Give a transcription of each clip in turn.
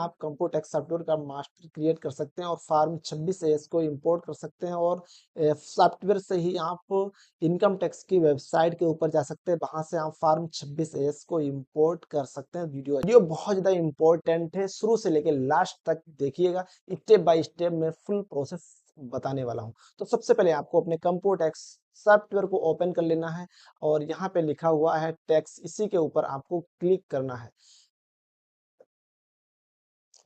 आप computer tax software का master create कर सकते हैं और फॉर्म 26 को इंपोर्ट कर सकते हैं और सॉफ्टवेयर से ही आप इनकम टैक्स की वेबसाइट के ऊपर जा सकते हैं, वहां से आप फॉर्म 26 को इंपोर्ट कर सकते हैं। वीडियो बहुत ज्यादा इंपॉर्टेंट है, शुरू से लेकर लास्ट तक देखिएगा, स्टेप बाय स्टेप मैं फुल प्रोसेस बताने वाला हूं। तो सबसे पहले आपको अपने कंप्यूटर टैक्स सॉफ्टवेयर को ओपन कर लेना है और यहाँ पे लिखा हुआ है टैक्स, इसी के ऊपर आपको क्लिक करना है।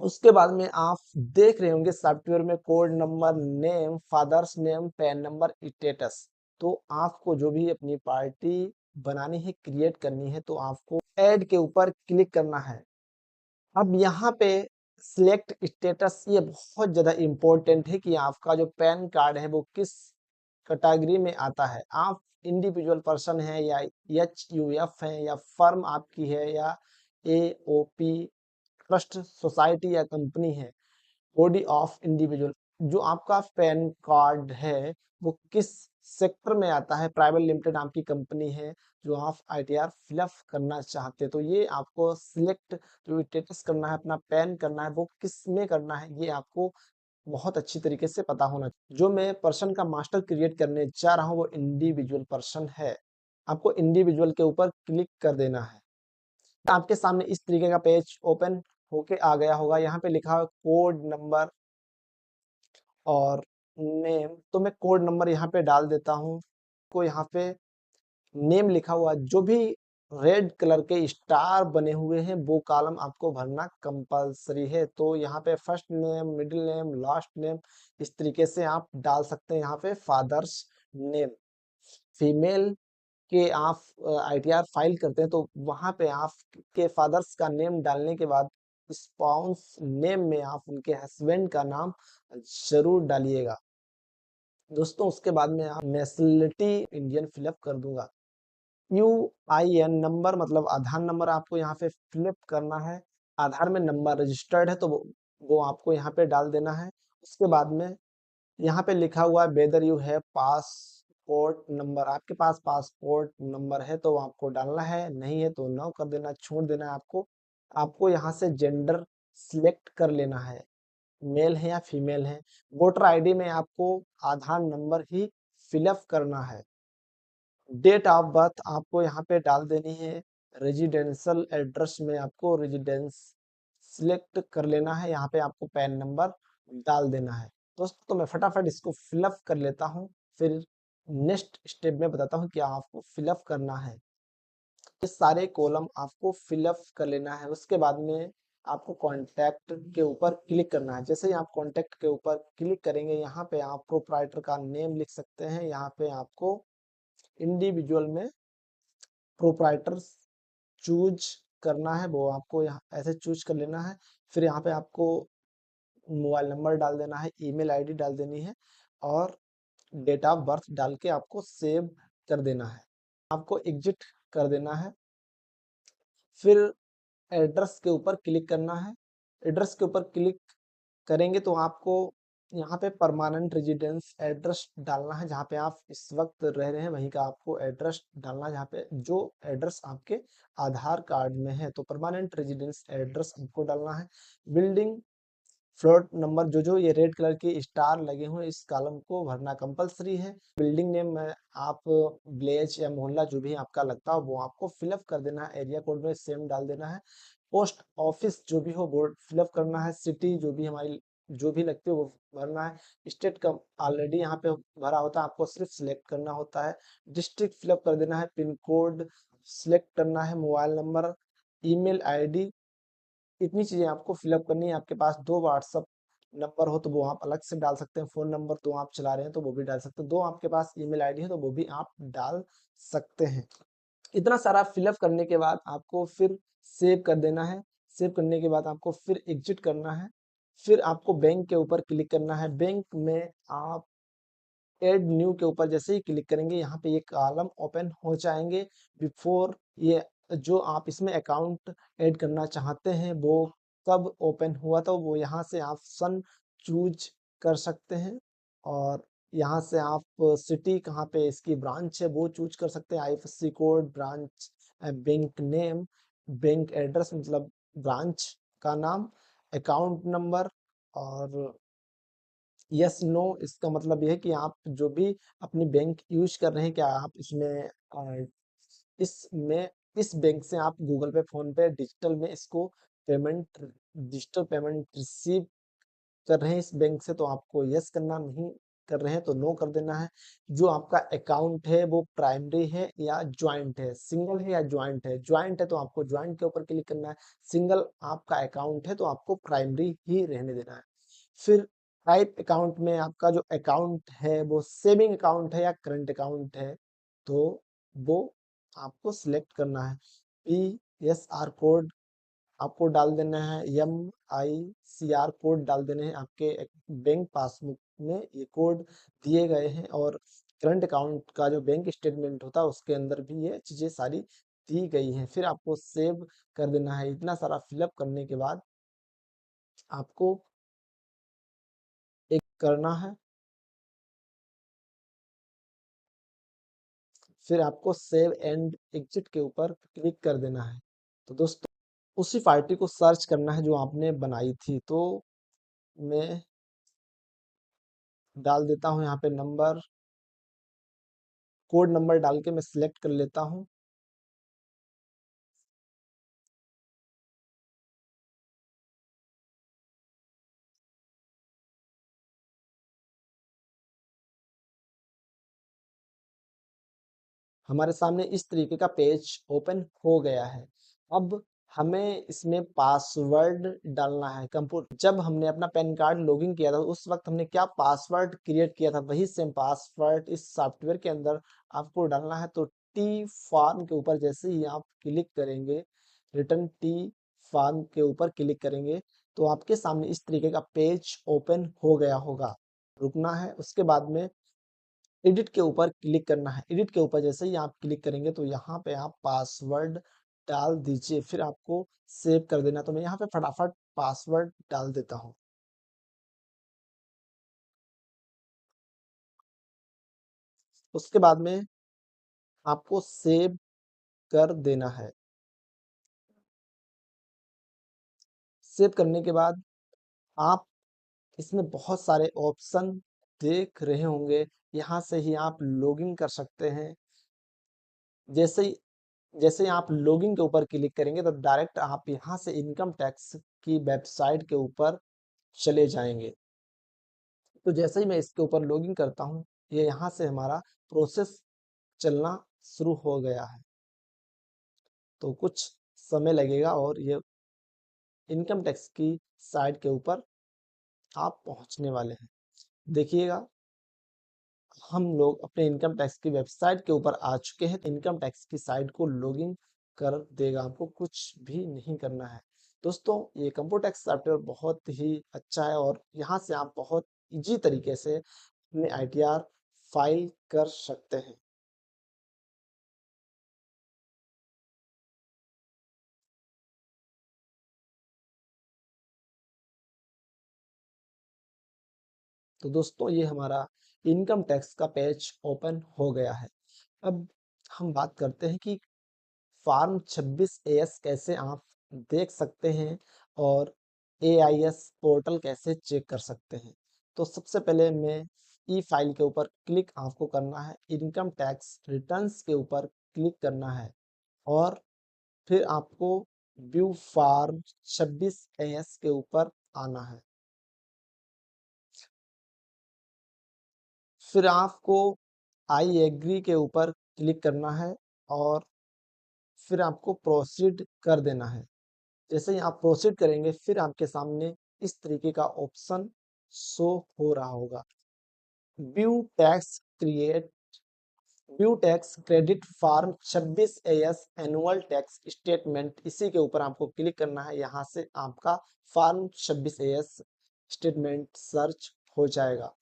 उसके बाद में आप देख रहे होंगे सॉफ्टवेयर में code number, name, father's name, pan number, status. तो आपको जो भी अपनी पार्टी बनानी है, क्रिएट करनी है, तो आपको ऐड के ऊपर क्लिक करना है। अब यहाँ पे सिलेक्ट स्टेटस, ये बहुत ज्यादा इंपॉर्टेंट है कि आपका जो पैन कार्ड है वो किस कैटेगरी में आता है। आप इंडिविजुअल पर्सन है या HUF है या फर्म आपकी है या AOP ट्रस्ट सोसाइटी या कंपनी है, बॉडी ऑफ इंडिविजुअल, जो आपका पैन कार्ड है वो किस सेक्टर में आता है, प्राइवेट लिमिटेड आपकी कंपनी है जो आप ITR फिलअप करना चाहते हैं, तो ये आपको सिलेक्ट जो स्टेटस करना है, अपना पैन करना है, वो किस में करना है, ये आपको बहुत अच्छी तरीके से पता होना चाहिए। जो मैं पर्सन का मास्टर क्रिएट करने जा रहा हूँ वो इंडिविजुअल पर्सन है। आपको इंडिविजुअल के ऊपर क्लिक कर देना है। आपके सामने इस तरीके का पेज ओपन होके आ गया होगा। यहाँ पे लिखा है कोड नंबर और नेम, तो मैं कोड नंबर यहाँ पे डाल देता हूँ। को यहाँ पे नेम लिखा हुआ, जो भी रेड कलर के स्टार बने हुए हैं वो कॉलम आपको भरना कंपलसरी है। तो यहाँ पे first name, middle name, last name, इस तरीके से आप डाल सकते हैं। यहाँ पे फादर्स नेम, फीमेल के आप ITR फाइल करते हैं तो वहां पे आप के फादर्स का नेम डालने के बाद स्पाउस नेम में आप उनके हस्बैंड का नाम जरूर डालिएगा दोस्तों। उसके बाद में आप नेशनलिटी इंडियन फिलअप कर दूंगा। UIN नंबर मतलब आधार नंबर आपको यहाँ पे फिलअप करना है। आधार में नंबर रजिस्टर्ड है तो वो आपको यहाँ पे डाल देना है। उसके बाद में यहाँ पे लिखा हुआ है वेदर यू है पासपोर्ट नंबर, आपके पास पासपोर्ट नंबर है तो आपको डालना है, नहीं है तो नो कर देना, छोड़ देना है आपको। आपको यहाँ से जेंडर सिलेक्ट कर लेना है, मेल है या फीमेल है। वोटर ID में आपको आधार नंबर ही फिलअप करना है। डेट ऑफ बर्थ आपको यहाँ पे डाल देनी है। रेजिडेंशियल एड्रेस में आपको रेजिडेंस सिलेक्ट कर लेना है। यहाँ पे आपको पैन नंबर डाल देना है। दोस्तों तो मैं फटाफट इसको फिलअप कर लेता हूँ, फिर नेक्स्ट स्टेप में बताता हूँ क्या आपको फिलअप करना है। ये सारे कॉलम आपको फिलअप कर लेना है। उसके बाद में आपको कॉन्टैक्ट के ऊपर क्लिक करना है। जैसे ही आप कॉन्टैक्ट के ऊपर क्लिक करेंगे, यहाँ पे आप प्रोप्राइटर का नेम लिख सकते हैं। यहाँ पे आपको इंडिविजुअल में प्रोप्राइटर चूज करना है, वो आपको यहाँ ऐसे चूज कर लेना है। फिर यहाँ पे आपको मोबाइल नंबर डाल देना है, ईमेल ID डाल देनी है और डेट ऑफ बर्थ डाल के आपको सेव कर देना है। आपको एग्जिट कर देना है। फिर एड्रेस के ऊपर क्लिक करना है। एड्रेस के ऊपर क्लिक करेंगे तो आपको यहाँ पे परमानेंट रेजिडेंस एड्रेस डालना है। जहाँ पे आप इस वक्त रह रहे हैं वहीं का आपको एड्रेस डालना है। जहाँ पे जो एड्रेस आपके आधार कार्ड में है तो परमानेंट रेजिडेंस एड्रेस आपको डालना है। बिल्डिंग फ्लोर नंबर, जो ये रेड कलर के स्टार लगे हुए इस कॉलम को भरना कंपलसरी है। बिल्डिंग नेम में आप विलेज या मोहल्ला जो भी आपका लगता हो वो आपको फिलअप कर देना है। एरिया कोड में सेम डाल देना है। पोस्ट ऑफिस जो भी हो वो फिलअप करना है। सिटी जो भी हमारी जो भी लगती है वो भरना है। स्टेट का ऑलरेडी यहाँ पे भरा होता है, आपको सिर्फ सिलेक्ट करना होता है। डिस्ट्रिक्ट फिलअप कर देना है। पिन कोड सिलेक्ट करना है। मोबाइल नंबर, ईमेल ID, इतनी चीजें आपको फिलअप करनी है। आपके पास 2 व्हाट्सअप नंबर हो तो वो आप अलग से डाल सकते हैं। फोन नंबर 2 आप चला रहे हैं तो वो भी डाल सकते हैं। 2 आपके पास ईमेल ID है तो वो भी आप डाल सकते हैं। इतना सारा फिलअप करने के बाद आपको फिर सेव कर देना है। सेव करने के बाद आपको फिर एग्जिट करना है। फिर आपको बैंक के ऊपर क्लिक करना है। बैंक में आप एड न्यू के ऊपर जैसे ही क्लिक करेंगे यहाँ पे ये कॉलम ओपन हो जाएंगे। बिफोर ये जो आप इसमें अकाउंट ऐड करना चाहते हैं वो कब ओपन हुआ था वो यहाँ से आप सन चूज कर सकते हैं और यहाँ से आप सिटी कहाँ पे इसकी ब्रांच है वो चूज कर सकते हैं। IFSC code, branch, bank name, bank address मतलब ब्रांच का नाम अकाउंट नंबर और यस नो, इसका मतलब यह है कि आप जो भी अपनी बैंक यूज कर रहे हैं, क्या आप इसमें इसमें इस बैंक से आप गूगल पे, फोन पे, डिजिटल में इसको पेमेंट डिजिटल पेमेंट रिसीव कर रहे हैं इस बैंक से, तो आपको यस करना, नहीं कर रहे हैं तो नो कर देना है। जो आपका अकाउंट है वो प्राइमरी है या ज्वाइंट है, सिंगल है या ज्वाइंट है, ज्वाइंट है तो आपको ज्वाइंट के ऊपर क्लिक करना है, सिंगल आपका अकाउंट है तो आपको प्राइमरी ही रहने देना है। फिर टाइप अकाउंट में आपका जो अकाउंट है वो सेविंग अकाउंट है या करंट अकाउंट है, तो वो आपको सिलेक्ट करना है। PSR कोड आपको डाल देना है, MICR कोड डाल देने हैं, आपके बैंक पासबुक में ये कोड दिए गए हैं, और करंट अकाउंट का जो बैंक स्टेटमेंट होता है उसके अंदर भी ये चीजें सारी दी गई हैं। फिर आपको सेव कर देना है। इतना सारा फिलअप करने के बाद आपको एक करना है, फिर आपको सेव एंड एग्जिट के ऊपर क्लिक कर देना है। तो दोस्तों उसी पार्टी को सर्च करना है जो आपने बनाई थी, तो मैं डाल देता हूँ यहाँ पे नंबर, कोड नंबर डाल के मैं सिलेक्ट कर लेता हूँ। हमारे सामने इस तरीके का पेज ओपन हो गया है। अब हमें इसमें पासवर्ड डालना है। कंप्यूटर जब हमने अपना पैन कार्ड लॉगिन किया था उस वक्त हमने क्या पासवर्ड क्रिएट किया था, वही सेम पासवर्ड इस सॉफ्टवेयर के अंदर आपको डालना है। तो टी फॉर्म के ऊपर जैसे ही आप क्लिक करेंगे, रिटर्न टी फॉर्म के ऊपर क्लिक करेंगे, तो आपके सामने इस तरीके का पेज ओपन हो गया होगा। रुकना है, उसके बाद में एडिट के ऊपर क्लिक करना है। एडिट के ऊपर जैसे ही आप क्लिक करेंगे तो यहाँ पे आप पासवर्ड डाल दीजिए, फिर आपको सेव कर देना। तो मैं यहाँ पे फटाफट पासवर्ड डाल देता हूँ। उसके बाद में आपको सेव कर देना है। सेव करने के बाद आप इसमें बहुत सारे ऑप्शन देख रहे होंगे, यहाँ से ही आप लॉगिन कर सकते हैं। जैसे ही जैसे ही आप लॉगिन के ऊपर क्लिक करेंगे तो डायरेक्ट आप यहाँ से इनकम टैक्स की वेबसाइट के ऊपर चले जाएंगे। तो जैसे ही मैं इसके ऊपर लॉगिन करता हूँ, ये यहाँ से हमारा प्रोसेस चलना शुरू हो गया है। तो कुछ समय लगेगा और ये इनकम टैक्स की साइट के ऊपर आप पहुँचने वाले हैं। देखिएगा, हम लोग अपने इनकम टैक्स की वेबसाइट के ऊपर आ चुके हैं। इनकम टैक्स की साइट को लॉगिन कर देगा, आपको कुछ भी नहीं करना है। दोस्तों ये कंप्यूटर टैक्स सॉफ्टवेयर बहुत ही अच्छा है और यहाँ से आप बहुत इजी तरीके से अपने ITR फाइल कर सकते हैं। तो दोस्तों ये हमारा इनकम टैक्स का पेज ओपन हो गया है। अब हम बात करते हैं कि फॉर्म 26AS कैसे आप देख सकते हैं और AIS पोर्टल कैसे चेक कर सकते हैं। तो सबसे पहले मैं ई फाइल के ऊपर क्लिक आपको करना है, इनकम टैक्स रिटर्न्स के ऊपर क्लिक करना है और फिर आपको व्यू फॉर्म 26AS के ऊपर आना है। फिर आपको आई एग्री के ऊपर क्लिक करना है और फिर आपको प्रोसीड कर देना है। जैसे ही आप प्रोसीड करेंगे फिर आपके सामने इस तरीके का ऑप्शन शो हो रहा होगा, view tax create view tax credit form 26AS annual tax statement, इसी के ऊपर आपको क्लिक करना है। यहाँ से आपका फॉर्म 26AS स्टेटमेंट सर्च हो जाएगा।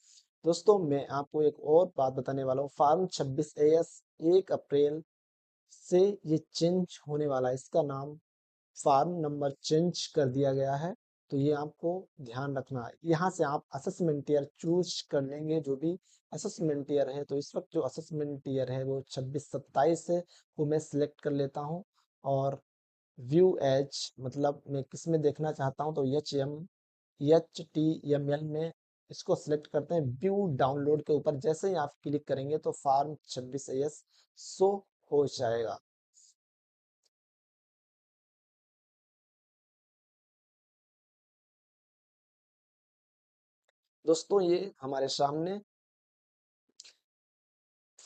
दोस्तों मैं आपको एक और बात बताने वाला हूँ, फॉर्म 26AS 1 अप्रैल से ये चेंज होने वाला है। इसका नाम फार्म नंबर चेंज कर दिया गया है, तो ये आपको ध्यान रखना है। यहाँ से आप असेसमेंट ईयर चूज कर लेंगे, जो भी असेसमेंट ईयर है। तो इस वक्त जो असेसमेंट ईयर है वो 26-27 है, वो मैं सिलेक्ट कर लेता हूँ और व्यू एज, मतलब मैं किस में देखना चाहता हूँ, तो HTML में इसको सिलेक्ट करते हैं। व्यू डाउनलोड के ऊपर जैसे ही आप क्लिक करेंगे तो फार्म 26AS शो हो जाएगा। दोस्तों ये हमारे सामने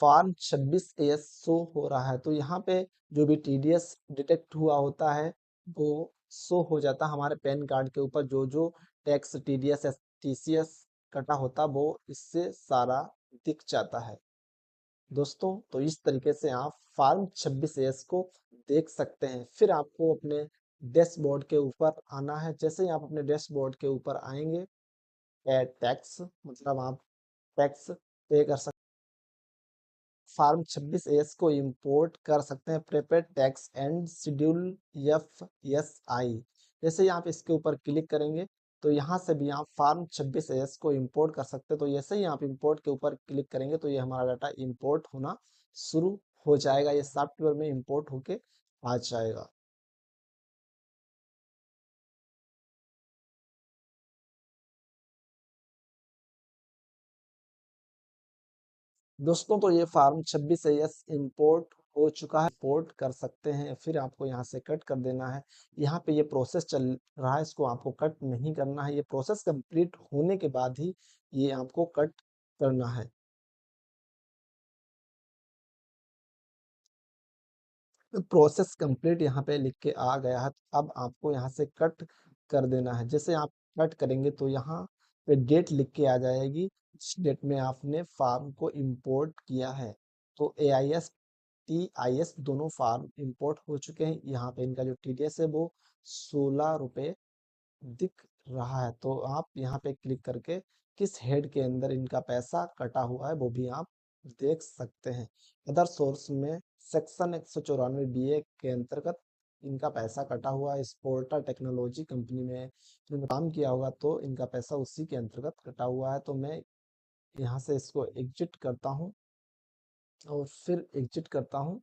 फार्म 26AS शो हो रहा है। तो यहाँ पे जो भी TDS डिटेक्ट हुआ होता है वो शो हो जाता है हमारे पैन कार्ड के ऊपर। जो जो टैक्स TDS TCS कटा होता वो इससे सारा दिख जाता है। दोस्तों तो इस तरीके से आप फार्म 26AS को देख सकते हैं। फिर आपको अपने डैशबोर्ड के ऊपर आना है। जैसे ही आप अपने डैशबोर्ड के ऊपर आएंगे, टैक्स, मतलब आप टैक्स पे कर सकते, फार्म 26AS को इंपोर्ट कर सकते हैं। Prepare tax and schedule FSI। जैसे ही आप इसके ऊपर क्लिक करेंगे तो यहाँ से भी आप फार्म 26AS को इंपोर्ट कर सकते हैं। तो जैसे ही आप इंपोर्ट के ऊपर क्लिक करेंगे तो ये हमारा डाटा इंपोर्ट होना शुरू हो जाएगा। ये सॉफ्टवेयर में इंपोर्ट होके आ जाएगा। दोस्तों तो ये फार्म 26AS इंपोर्ट हो चुका है। इंपोर्ट कर सकते हैं। फिर आपको यहाँ से कट कर देना है। यहाँ पे ये प्रोसेस चल रहा है, इसको आपको कट नहीं करना है। ये प्रोसेस कंप्लीट होने के बाद ही ये आपको कट करना है। तो प्रोसेस कंप्लीट यहाँ पे लिख के आ गया है। अब आपको यहाँ से कट कर देना है। जैसे आप कट करेंगे तो यहाँ पे डेट लिख के आ जाएगी, जिस डेट में आपने फार्म को इंपोर्ट किया है। तो AIS TIS दोनों फार्म इंपोर्ट हो चुके हैं। यहाँ पे इनका जो TDS है वो 16 रुपये दिख रहा है। तो आप यहाँ पे क्लिक करके किस हेड के अंदर इनका पैसा कटा हुआ है वो भी आप देख सकते हैं। अदर सोर्स में सेक्शन 194BA के अंतर्गत इनका पैसा कटा हुआ है। स्पोर्टा टेक्नोलॉजी कंपनी में इन्होंने काम किया होगा तो इनका पैसा उसी के अंतर्गत कटा हुआ है। तो मैं यहाँ से इसको एग्जिट करता हूँ और फिर एग्जिट करता हूँ।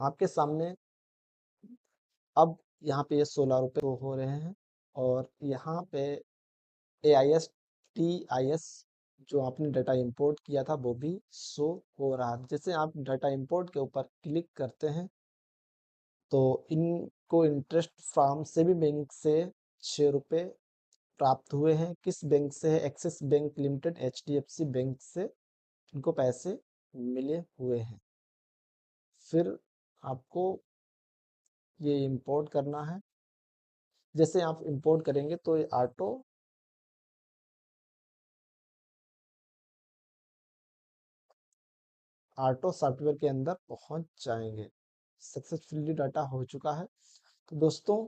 आपके सामने अब यहाँ पे ये 16 रुपये हो रहे हैं। और यहाँ पे AIS TIS जो आपने डाटा इंपोर्ट किया था वो भी शो हो रहा है। जैसे आप डाटा इंपोर्ट के ऊपर क्लिक करते हैं तो इनको इंटरेस्ट फ्रॉम सेबी बैंक से 6 रुपये प्राप्त हुए हैं। किस बैंक से है? Axis bank limited HDFC bank से इनको पैसे मिले हुए हैं। फिर आपको ये इंपोर्ट करना है। जैसे आप इंपोर्ट करेंगे तो ये ऑटो सॉफ्टवेयर के अंदर पहुंच जाएंगे। सक्सेसफुली डाटा हो चुका है। तो दोस्तों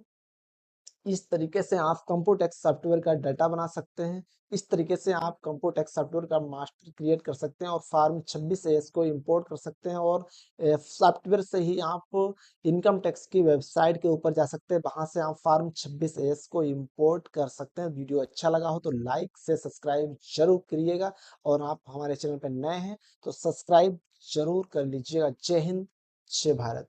इस तरीके से आप कंपोटेक्स सॉफ्टवेयर का डाटा बना सकते हैं। इस तरीके से आप कंपोटेक्स सॉफ्टवेयर का मास्टर क्रिएट कर सकते हैं और फार्म 26AS को इंपोर्ट कर सकते हैं। और सॉफ्टवेयर से ही आप इनकम टैक्स की वेबसाइट के ऊपर जा सकते हैं। वहां से आप फार्म 26AS को इंपोर्ट कर सकते हैं। वीडियो अच्छा लगा हो तो लाइक से सब्सक्राइब जरूर करिएगा। और आप हमारे चैनल पर नए हैं तो सब्सक्राइब जरूर कर लीजिएगा। जय हिंद, जय भारत।